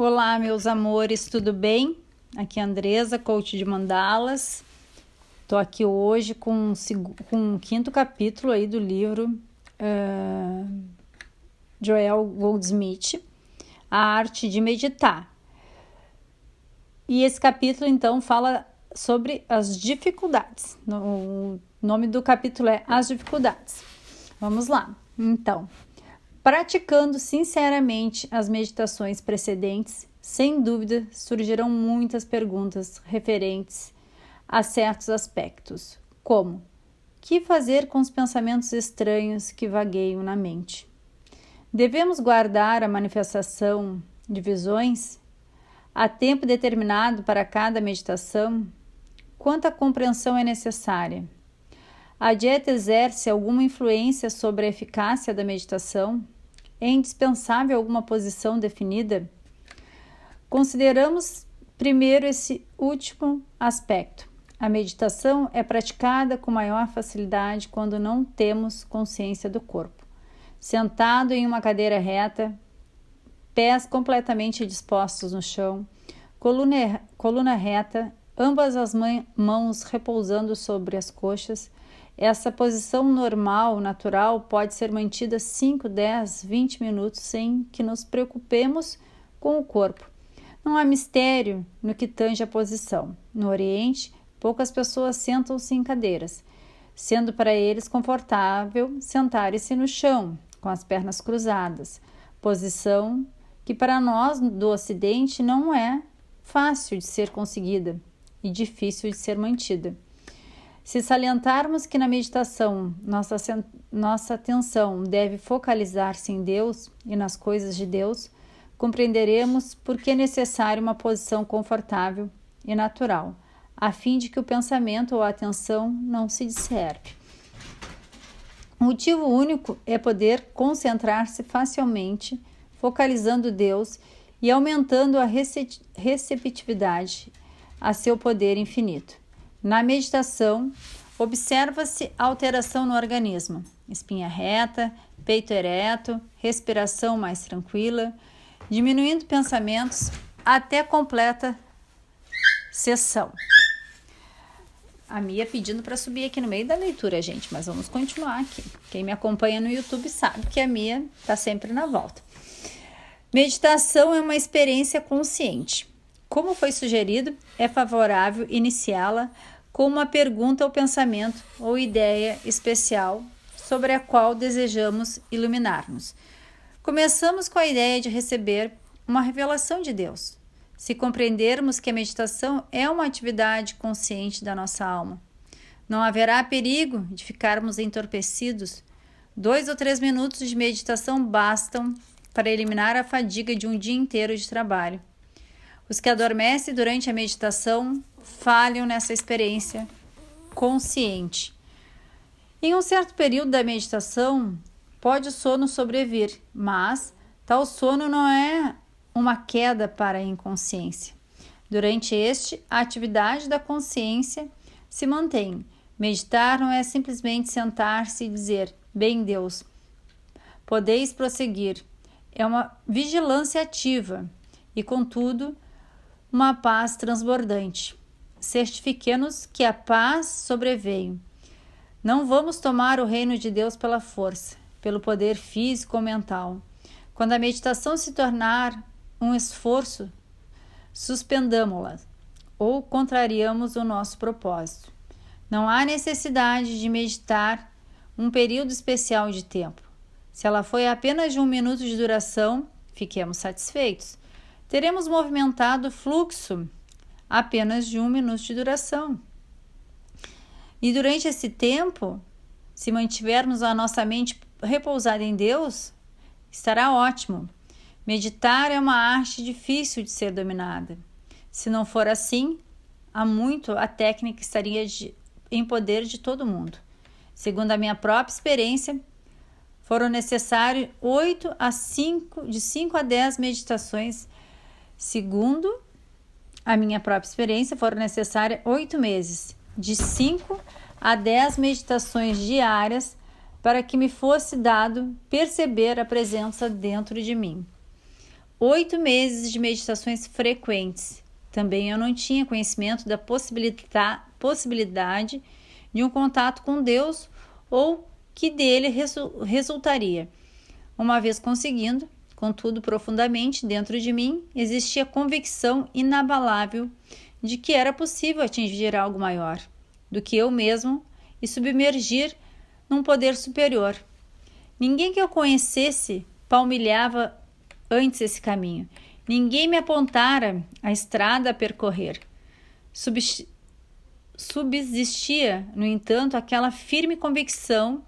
Olá, meus amores, tudo bem? Aqui é a Andresa, coach de mandalas. Estou aqui hoje com o quinto capítulo aí do livro Joel Goldsmith, A Arte de Meditar. E esse capítulo, então, fala sobre as dificuldades. O nome do capítulo é As Dificuldades. Vamos lá, então. Praticando sinceramente as meditações precedentes, sem dúvida surgirão muitas perguntas referentes a certos aspectos, como: que fazer com os pensamentos estranhos que vagueiam na mente? Devemos guardar a manifestação de visões? Há tempo determinado para cada meditação? Quanta compreensão é necessária? A dieta exerce alguma influência sobre a eficácia da meditação? É indispensável alguma posição definida? Consideramos primeiro esse último aspecto. A meditação é praticada com maior facilidade quando não temos consciência do corpo. Sentado em uma cadeira reta, pés completamente dispostos no chão, coluna reta, ambas as mãos repousando sobre as coxas, essa posição normal, natural, pode ser mantida 5, 10, 20 minutos sem que nos preocupemos com o corpo. Não há mistério no que tange a posição. No Oriente, poucas pessoas sentam-se em cadeiras, sendo para eles confortável sentarem-se no chão, com as pernas cruzadas, posição que para nós do Ocidente não é fácil de ser conseguida e difícil de ser mantida. Se salientarmos que na meditação nossa atenção deve focalizar-se em Deus e nas coisas de Deus, compreenderemos por que é necessária uma posição confortável e natural, a fim de que o pensamento ou a atenção não se disperse. O motivo único é poder concentrar-se facilmente, focalizando Deus e aumentando a receptividade a seu poder infinito. Na meditação, observa-se alteração no organismo, espinha reta, peito ereto, respiração mais tranquila, diminuindo pensamentos até completa cessão. A Mia pedindo para subir aqui no meio da leitura, gente, mas vamos continuar aqui. Quem me acompanha no YouTube sabe que a Mia está sempre na volta. Meditação é uma experiência consciente. Como foi sugerido, é favorável iniciá-la com uma pergunta ou pensamento ou ideia especial sobre a qual desejamos iluminar-nos. Começamos com a ideia de receber uma revelação de Deus. Se compreendermos que a meditação é uma atividade consciente da nossa alma, não haverá perigo de ficarmos entorpecidos. 2 ou 3 minutos de meditação bastam para eliminar a fadiga de um dia inteiro de trabalho. Os que adormecem durante a meditação falham nessa experiência consciente. Em um certo período da meditação, pode o sono sobrevir, mas tal sono não é uma queda para a inconsciência. Durante a atividade da consciência se mantém. Meditar não é simplesmente sentar-se e dizer: bem, Deus, podeis prosseguir. É uma vigilância ativa e, contudo, uma paz transbordante. Certifiquemos que a paz sobreveio. Não vamos tomar o reino de Deus pela força, pelo poder físico ou mental. Quando a meditação se tornar um esforço, suspendamo-la ou contrariamos o nosso propósito. Não há necessidade de meditar um período especial de tempo. Se ela foi apenas de 1 minuto de duração, fiquemos satisfeitos. Teremos movimentado o fluxo apenas de 1 minuto de duração. E durante esse tempo, se mantivermos a nossa mente repousada em Deus, estará ótimo. Meditar é uma arte difícil de ser dominada. Se não for assim, há muito a técnica estaria em poder de todo mundo. Segundo a minha própria experiência, foram necessários de 5 a 10 meditações. Segundo a minha própria experiência, foram necessárias 8 meses, de 5 a 10 meditações diárias, para que me fosse dado perceber a presença dentro de mim. 8 meses de meditações frequentes. Também eu não tinha conhecimento da possibilidade de um contato com Deus ou que dele resultaria. Uma vez conseguindo, contudo, profundamente dentro de mim, existia convicção inabalável de que era possível atingir algo maior do que eu mesmo e submergir num poder superior. Ninguém que eu conhecesse palmilhava antes esse caminho. Ninguém me apontara a estrada a percorrer. Subsistia, no entanto, aquela firme convicção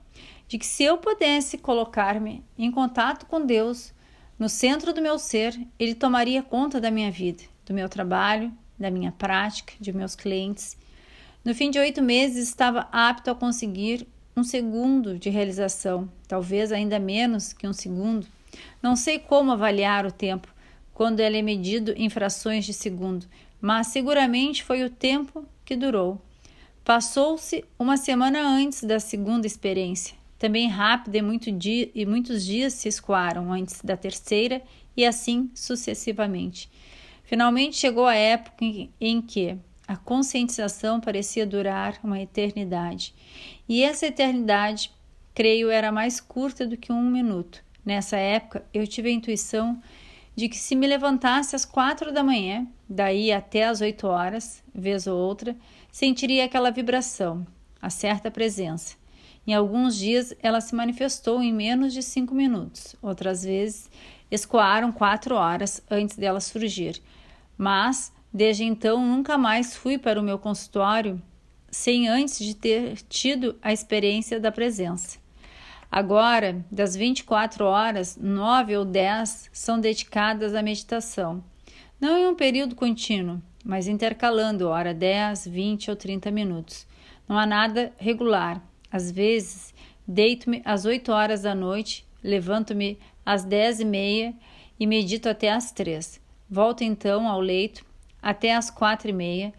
de que se eu pudesse colocar-me em contato com Deus, no centro do meu ser, Ele tomaria conta da minha vida, do meu trabalho, da minha prática, de meus clientes. No fim de 8 meses, estava apto a conseguir um segundo de realização, talvez ainda menos que um segundo. Não sei como avaliar o tempo, quando ele é medido em frações de segundo, mas seguramente foi o tempo que durou. Passou-se uma semana antes da segunda experiência. Também rápida e muitos dias se escoaram antes da terceira e assim sucessivamente. Finalmente chegou a época em que a conscientização parecia durar uma eternidade. E essa eternidade, creio, era mais curta do que 1 minuto. Nessa época, eu tive a intuição de que se me levantasse às 4 da manhã, daí até às 8 horas, vez ou outra, sentiria aquela vibração, a certa presença. Em alguns dias, ela se manifestou em menos de 5 minutos. Outras vezes, escoaram 4 horas antes dela surgir. Mas, desde então, nunca mais fui para o meu consultório sem antes de ter tido a experiência da presença. Agora, das 24 horas, 9 ou 10 são dedicadas à meditação. Não em um período contínuo, mas intercalando hora 10, 20 ou 30 minutos. Não há nada regular. Às vezes, deito-me às 8 horas da noite, levanto-me às 10h30 e medito até às 3. Volto então ao leito até às 4h30.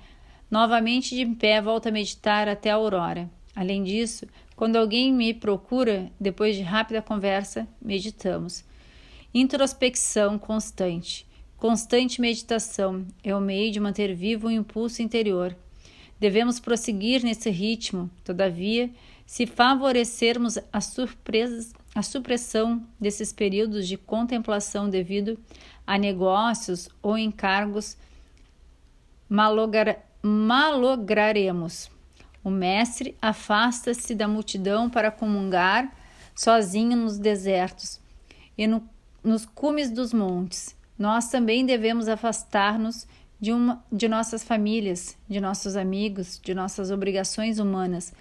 Novamente de pé, volto a meditar até a aurora. Além disso, quando alguém me procura, depois de rápida conversa, meditamos. Introspecção constante. Constante meditação é o meio de manter vivo o impulso interior. Devemos prosseguir nesse ritmo, todavia, se favorecermos a supressão desses períodos de contemplação devido a negócios ou encargos, malograremos. O mestre afasta-se da multidão para comungar sozinho nos desertos e nos cumes dos montes. Nós também devemos afastar-nos de nossas famílias, de nossos amigos, de nossas obrigações humanas,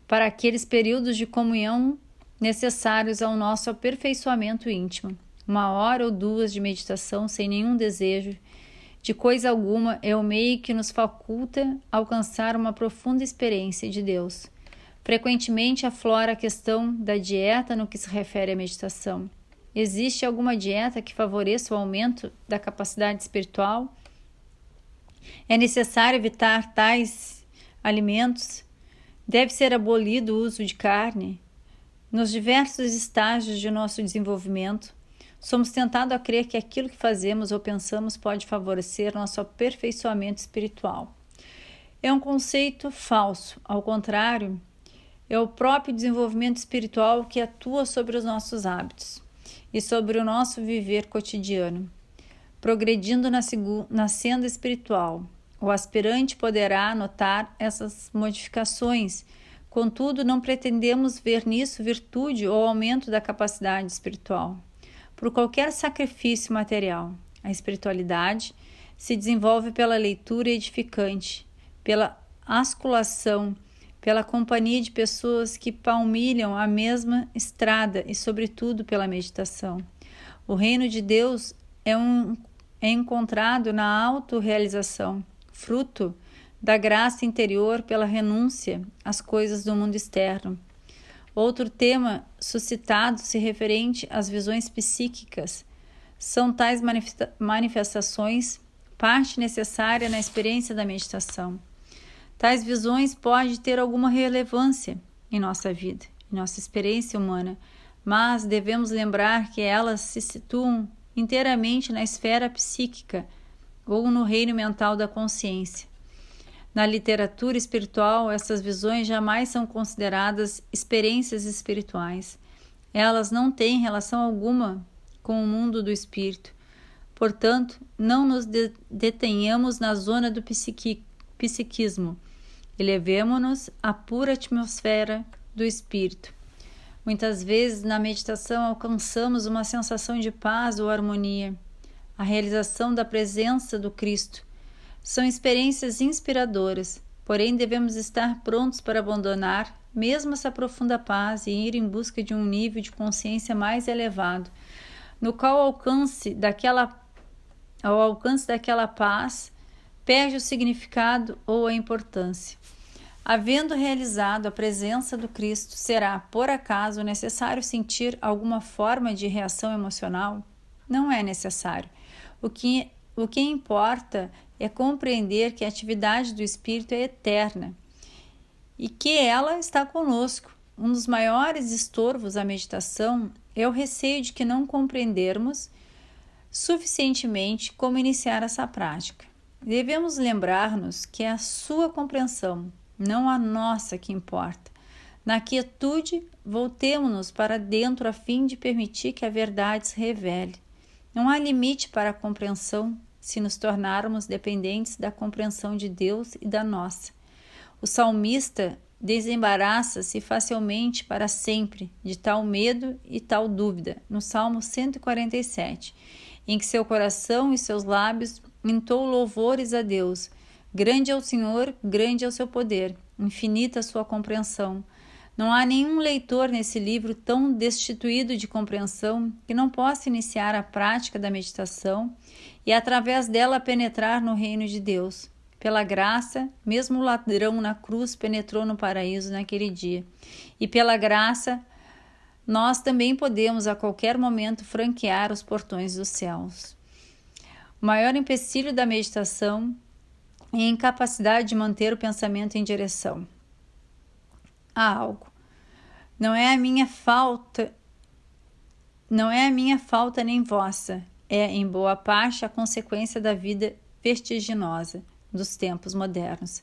para aqueles períodos de comunhão necessários ao nosso aperfeiçoamento íntimo. 1 hora ou 2 de meditação sem nenhum desejo de coisa alguma é o meio que nos faculta alcançar uma profunda experiência de Deus. Frequentemente aflora a questão da dieta no que se refere à meditação. Existe alguma dieta que favoreça o aumento da capacidade espiritual? É necessário evitar tais alimentos? Deve ser abolido o uso de carne? Nos diversos estágios de nosso desenvolvimento, somos tentados a crer que aquilo que fazemos ou pensamos pode favorecer nosso aperfeiçoamento espiritual. É um conceito falso. Ao contrário, é o próprio desenvolvimento espiritual que atua sobre os nossos hábitos e sobre o nosso viver cotidiano. Progredindo na senda espiritual, o aspirante poderá notar essas modificações. Contudo, não pretendemos ver nisso virtude ou aumento da capacidade espiritual. Por qualquer sacrifício material, a espiritualidade se desenvolve pela leitura edificante, pela asculação, pela companhia de pessoas que palmilham a mesma estrada e, sobretudo, pela meditação. O reino de Deus é encontrado na autorrealização, fruto da graça interior pela renúncia às coisas do mundo externo. Outro tema suscitado se referente às visões psíquicas. São tais manifestações parte necessária na experiência da meditação. Tais visões podem ter alguma relevância em nossa vida, em nossa experiência humana, mas devemos lembrar que elas se situam inteiramente na esfera psíquica ou no reino mental da consciência. Na literatura espiritual, essas visões jamais são consideradas experiências espirituais. Elas não têm relação alguma com o mundo do espírito. Portanto, não nos detenhamos na zona do psiquismo. Elevemo-nos à pura atmosfera do espírito. Muitas vezes, na meditação, alcançamos uma sensação de paz ou harmonia, a realização da presença do Cristo. São experiências inspiradoras, porém devemos estar prontos para abandonar mesmo essa profunda paz e ir em busca de um nível de consciência mais elevado, no qual ao alcance daquela paz perde o significado ou a importância. Havendo realizado a presença do Cristo, será, por acaso, necessário sentir alguma forma de reação emocional? Não é necessário. O que importa é compreender que a atividade do Espírito é eterna e que ela está conosco. Um dos maiores estorvos à meditação é o receio de que não compreendermos suficientemente como iniciar essa prática. Devemos lembrar-nos que é a sua compreensão, não a nossa, que importa. Na quietude, voltemo-nos para dentro a fim de permitir que a verdade se revele. Não há limite para a compreensão se nos tornarmos dependentes da compreensão de Deus e da nossa. O salmista desembaraça-se facilmente para sempre de tal medo e tal dúvida, no Salmo 147, em que seu coração e seus lábios entoam louvores a Deus. Grande é o Senhor, grande é o seu poder, infinita a sua compreensão. Não há nenhum leitor nesse livro tão destituído de compreensão que não possa iniciar a prática da meditação e, através dela, penetrar no reino de Deus. Pela graça, mesmo o ladrão na cruz penetrou no paraíso naquele dia. E pela graça, nós também podemos a qualquer momento franquear os portões dos céus. O maior empecilho da meditação é a incapacidade de manter o pensamento em direção a algo. Não é a minha falta nem vossa, é em boa parte a consequência da vida vertiginosa dos tempos modernos.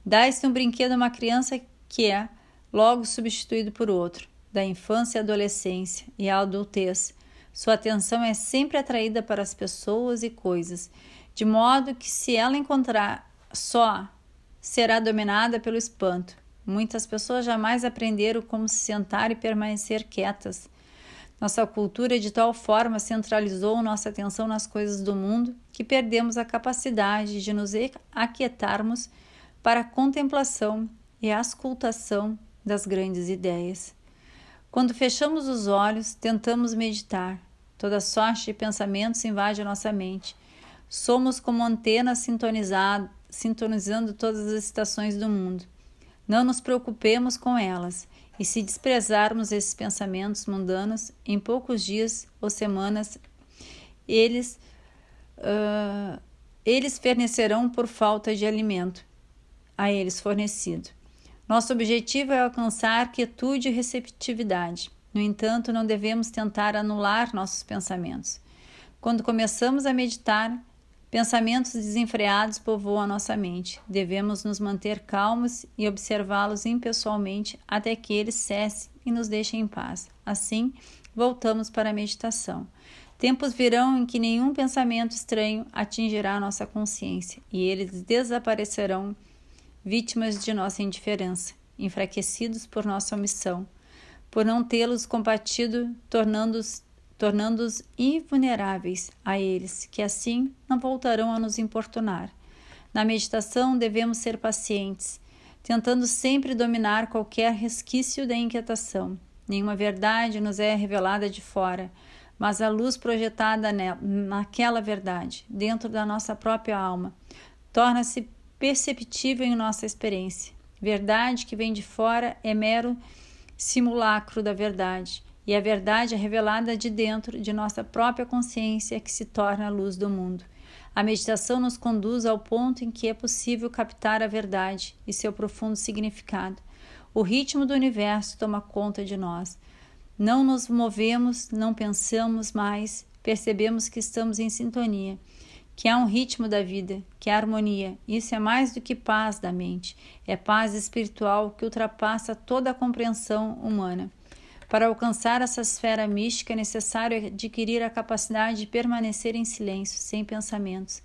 Dá-se um brinquedo a uma criança que é logo substituído por outro, da infância à adolescência e à adultez. Sua atenção é sempre atraída para as pessoas e coisas, de modo que se ela encontrar só, será dominada pelo espanto. Muitas pessoas jamais aprenderam como se sentar e permanecer quietas. Nossa cultura de tal forma centralizou nossa atenção nas coisas do mundo que perdemos a capacidade de nos aquietarmos para a contemplação e a auscultação das grandes ideias. Quando fechamos os olhos, tentamos meditar. Toda sorte de pensamentos invade a nossa mente. Somos como antenas sintonizando todas as estações do mundo. Não nos preocupemos com elas, e se desprezarmos esses pensamentos mundanos, em poucos dias ou semanas, eles fenecerão por falta de alimento a eles fornecido. Nosso objetivo é alcançar quietude e receptividade. No entanto, não devemos tentar anular nossos pensamentos. Quando começamos a meditar, pensamentos desenfreados povoam a nossa mente. Devemos nos manter calmos e observá-los impessoalmente até que eles cessem e nos deixem em paz. Assim, voltamos para a meditação. Tempos virão em que nenhum pensamento estranho atingirá a nossa consciência e eles desaparecerão, vítimas de nossa indiferença, enfraquecidos por nossa omissão, por não tê-los combatido, tornando-os invulneráveis a eles, que assim não voltarão a nos importunar. Na meditação devemos ser pacientes, tentando sempre dominar qualquer resquício da inquietação. Nenhuma verdade nos é revelada de fora, mas a luz projetada naquela verdade, dentro da nossa própria alma, torna-se perceptível em nossa experiência. Verdade que vem de fora é mero simulacro da verdade, e a verdade é revelada de dentro de nossa própria consciência que se torna a luz do mundo. A meditação nos conduz ao ponto em que é possível captar a verdade e seu profundo significado. O ritmo do universo toma conta de nós. Não nos movemos, não pensamos mais, percebemos que estamos em sintonia, que há um ritmo da vida, que há harmonia. Isso é mais do que paz da mente, é paz espiritual que ultrapassa toda a compreensão humana. Para alcançar essa esfera mística é necessário adquirir a capacidade de permanecer em silêncio, sem pensamentos.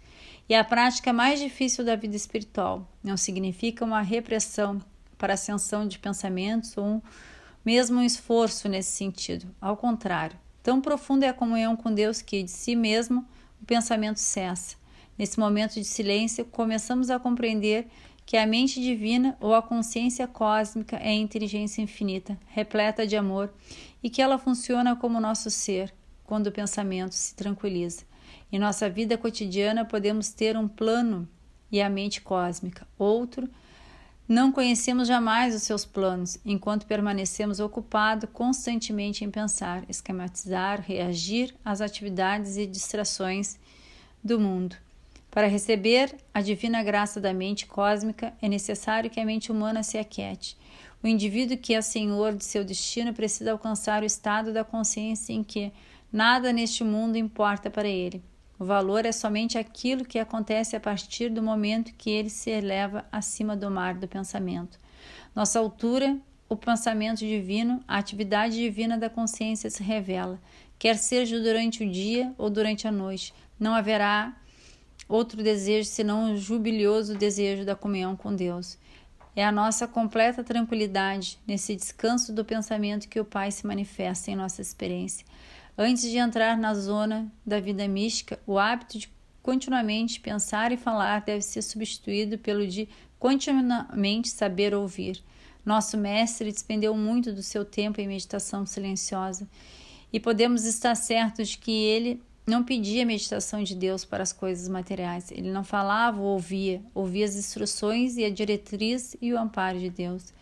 E a prática mais difícil da vida espiritual não significa uma repressão para a ascensão de pensamentos ou mesmo um esforço nesse sentido. Ao contrário, tão profunda é a comunhão com Deus que, de si mesmo, o pensamento cessa. Nesse momento de silêncio, começamos a compreender que a mente divina ou a consciência cósmica é a inteligência infinita, repleta de amor, e que ela funciona como nosso ser, quando o pensamento se tranquiliza. Em nossa vida cotidiana podemos ter um plano e a mente cósmica, outro. Não conhecemos jamais os seus planos, enquanto permanecemos ocupados constantemente em pensar, esquematizar, reagir às atividades e distrações do mundo. Para receber a divina graça da mente cósmica, é necessário que a mente humana se aquiete. O indivíduo que é senhor de seu destino precisa alcançar o estado da consciência em que nada neste mundo importa para ele. O valor é somente aquilo que acontece a partir do momento que ele se eleva acima do mar do pensamento. Nossa altura, o pensamento divino, a atividade divina da consciência se revela, quer seja durante o dia ou durante a noite. Não haverá outro desejo senão o jubilioso desejo da comunhão com Deus. É a nossa completa tranquilidade nesse descanso do pensamento que o Pai se manifesta em nossa experiência. Antes de entrar na zona da vida mística, o hábito de continuamente pensar e falar deve ser substituído pelo de continuamente saber ouvir. Nosso mestre despendeu muito do seu tempo em meditação silenciosa e podemos estar certos de que ele não pedia meditação de Deus para as coisas materiais. Ele não falava ou ouvia as instruções e a diretriz e o amparo de Deus.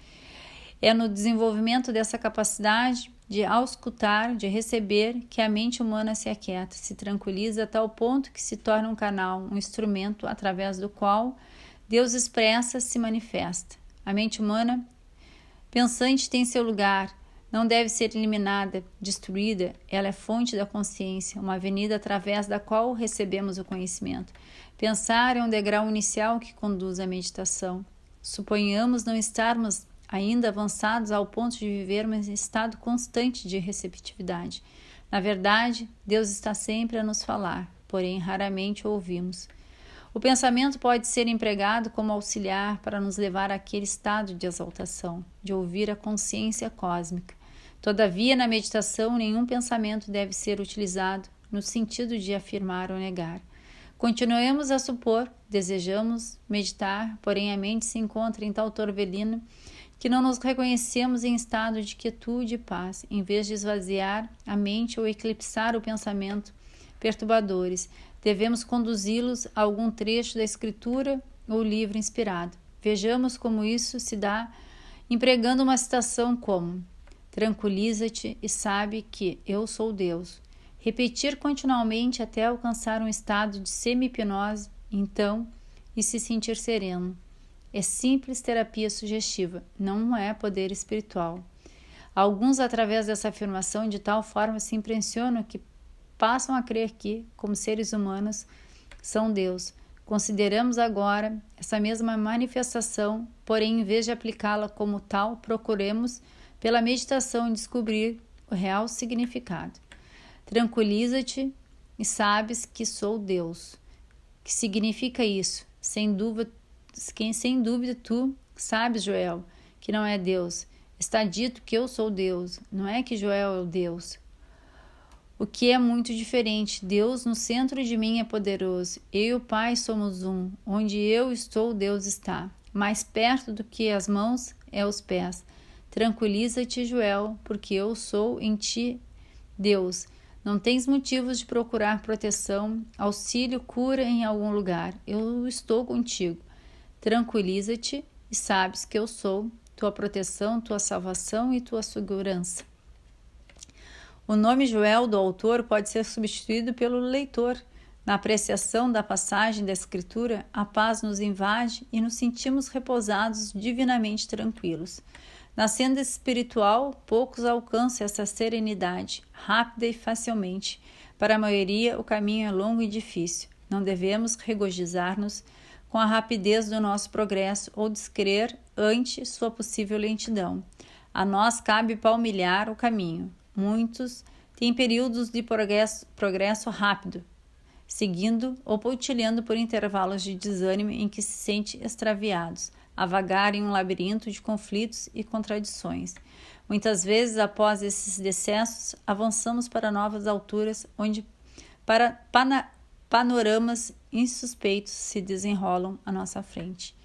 É no desenvolvimento dessa capacidade de auscultar, de receber, que a mente humana se aquieta, se tranquiliza a tal ponto que se torna um canal, um instrumento através do qual Deus expressa, se manifesta. A mente humana pensante tem seu lugar, não deve ser eliminada, destruída. Ela é fonte da consciência, uma avenida através da qual recebemos o conhecimento. Pensar é um degrau inicial que conduz à meditação. Suponhamos não estarmos ainda avançados ao ponto de vivermos em estado constante de receptividade. Na verdade, Deus está sempre a nos falar, porém raramente o ouvimos. O pensamento pode ser empregado como auxiliar para nos levar àquele estado de exaltação, de ouvir a consciência cósmica. Todavia, na meditação, nenhum pensamento deve ser utilizado no sentido de afirmar ou negar. Continuemos a supor, desejamos meditar, porém a mente se encontra em tal torbelina que não nos reconhecemos em estado de quietude e paz, em vez de esvaziar a mente ou eclipsar o pensamento perturbadores. Devemos conduzi-los a algum trecho da escritura ou livro inspirado. Vejamos como isso se dá empregando uma citação como: tranquiliza-te e sabe que eu sou Deus. Repetir continuamente até alcançar um estado de semi-hipnose, então, e se sentir sereno. É simples terapia sugestiva, não é poder espiritual. Alguns, através dessa afirmação, de tal forma se impressionam que passam a crer que, como seres humanos, são Deus. Consideramos agora essa mesma manifestação, porém, em vez de aplicá-la como tal, procuremos, pela meditação, descobrir o real significado. Tranquiliza-te e sabes que sou Deus. Que significa isso? Sem dúvida, tu sabes, Joel, que não é Deus. Está dito que eu sou Deus, não é que Joel é o Deus. O que é muito diferente. Deus no centro de mim é poderoso. Eu e o Pai somos um. Onde eu estou, Deus está. Mais perto do que as mãos é os pés. Tranquiliza-te, Joel, porque eu sou em ti, Deus. Não tens motivos de procurar proteção, auxílio, cura em algum lugar. Eu estou contigo. Tranquiliza-te e sabes que eu sou tua proteção, tua salvação e tua segurança. O nome Joel do autor pode ser substituído pelo leitor. Na apreciação da passagem da Escritura, a paz nos invade e nos sentimos repousados, divinamente tranquilos. Na senda espiritual, poucos alcançam essa serenidade, rápida e facilmente, Para a maioria, o caminho é longo e difícil. Não devemos regozijar-nos com a rapidez do nosso progresso ou descrer ante sua possível lentidão. A nós cabe palmilhar o caminho. Muitos têm períodos de progresso rápido, seguindo ou pontilhando por intervalos de desânimo em que se sentem extraviados, a vagar em um labirinto de conflitos e contradições. Muitas vezes, após esses decessos, avançamos para novas alturas, onde panoramas insuspeitos se desenrolam à nossa frente.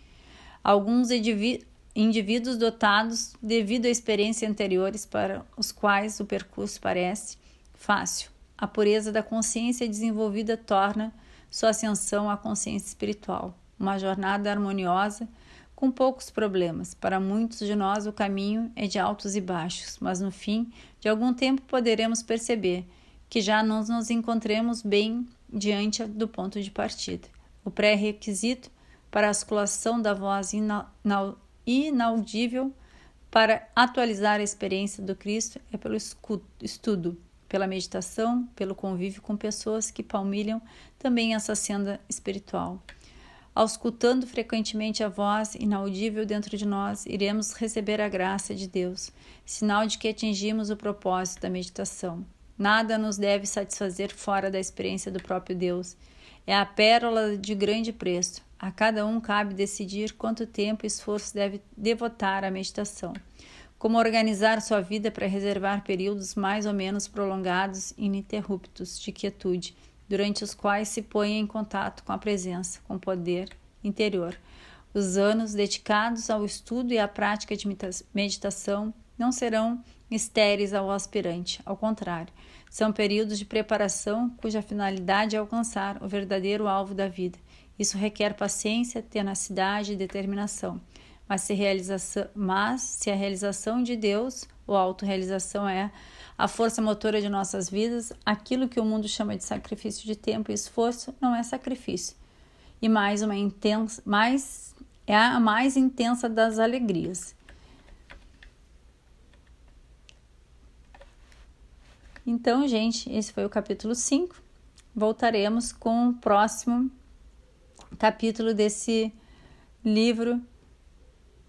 Alguns indivíduos dotados, devido a experiências anteriores para os quais o percurso parece fácil, a pureza da consciência desenvolvida torna sua ascensão à consciência espiritual uma jornada harmoniosa com poucos problemas. Para muitos de nós o caminho é de altos e baixos, mas no fim de algum tempo poderemos perceber que já não nos encontremos bem diante do ponto de partida. O pré-requisito para a articulação da voz inaudível para atualizar a experiência do Cristo é pelo estudo, pela meditação, pelo convívio com pessoas que palmilham também essa senda espiritual. Auscultando frequentemente a voz inaudível dentro de nós, iremos receber a graça de Deus, sinal de que atingimos o propósito da meditação. Nada nos deve satisfazer fora da experiência do próprio Deus. É a pérola de grande preço. A cada um cabe decidir quanto tempo e esforço deve devotar à meditação. Como organizar sua vida para reservar períodos mais ou menos prolongados e ininterruptos de quietude, durante os quais se põe em contato com a presença, com o poder interior. Os anos dedicados ao estudo e à prática de meditação não serão estéreis ao aspirante, ao contrário, são períodos de preparação cuja finalidade é alcançar o verdadeiro alvo da vida. Isso requer paciência, tenacidade e determinação. Mas se a realização de Deus, ou a autorrealização é a força motora de nossas vidas, aquilo que o mundo chama de sacrifício de tempo e esforço não é sacrifício. E é a mais intensa das alegrias. Então, gente, esse foi o capítulo 5. Voltaremos com o próximo capítulo desse livro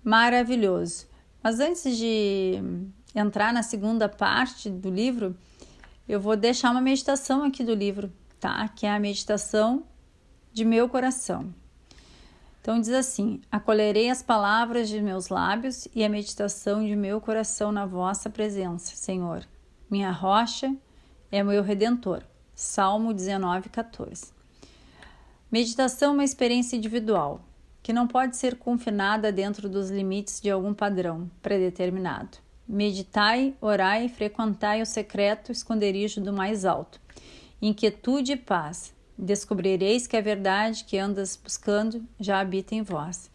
maravilhoso. Mas antes de entrar na segunda parte do livro, eu vou deixar uma meditação aqui do livro, tá? Que é a meditação de meu coração. Então diz assim: acolherei as palavras de meus lábios e a meditação de meu coração na vossa presença, Senhor. Minha rocha é meu redentor. Salmo 19:14. Meditação é uma experiência individual, que não pode ser confinada dentro dos limites de algum padrão predeterminado. Meditai, orai, frequentai o secreto esconderijo do mais alto. Inquietude e paz. Descobrireis que a verdade que andas buscando já habita em vós.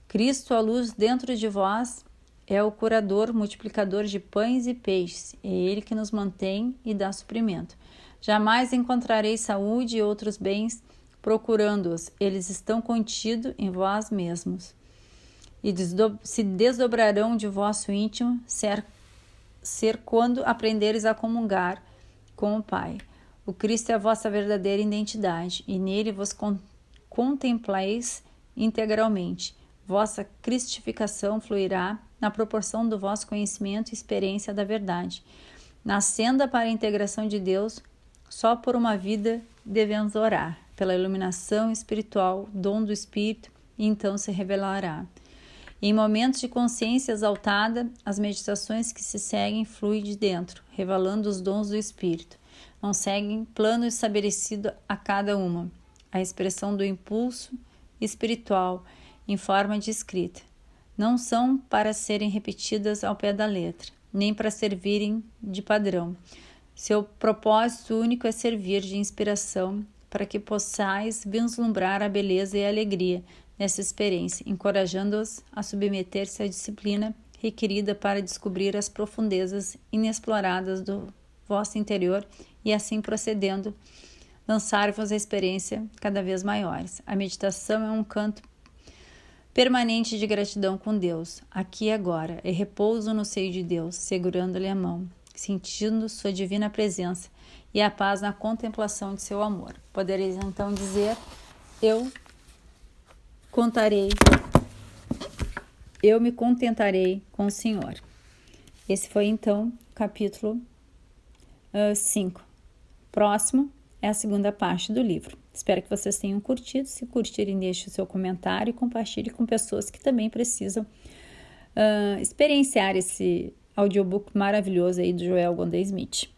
Cristo, a luz dentro de vós, é o curador, multiplicador de pães e peixes. É Ele que nos mantém e dá suprimento. Jamais encontrareis saúde e outros bens procurando-os. Eles estão contidos em vós mesmos. E se desdobrarão de vosso íntimo ser quando aprenderes a comungar com o Pai. O Cristo é a vossa verdadeira identidade, e nele vos contemplais integralmente. Vossa cristificação fluirá na proporção do vosso conhecimento e experiência da verdade. Na senda para a integração de Deus, só por uma vida devemos orar, pela iluminação espiritual, dom do Espírito, e então se revelará. Em momentos de consciência exaltada, as meditações que se seguem fluem de dentro, revelando os dons do Espírito. Não seguem plano estabelecido a cada uma. A expressão do impulso espiritual em forma de escrita. Não são para serem repetidas ao pé da letra, nem para servirem de padrão. Seu propósito único é servir de inspiração para que possais vislumbrar a beleza e a alegria nessa experiência, encorajando-os a submeter-se à disciplina requerida para descobrir as profundezas inexploradas do vosso interior e, assim procedendo, lançar-vos a experiência cada vez maiores. A meditação é um canto permanente de gratidão com Deus, aqui e agora, e repouso no seio de Deus, segurando-lhe a mão, sentindo sua divina presença e a paz na contemplação de seu amor. Podereis então dizer: eu me contentarei com o Senhor. Esse foi então o capítulo 5. Próximo é a segunda parte do livro. Espero que vocês tenham curtido. Se curtirem, deixe o seu comentário e compartilhe com pessoas que também precisam experienciar esse audiobook maravilhoso aí do Joel Gondé Smith.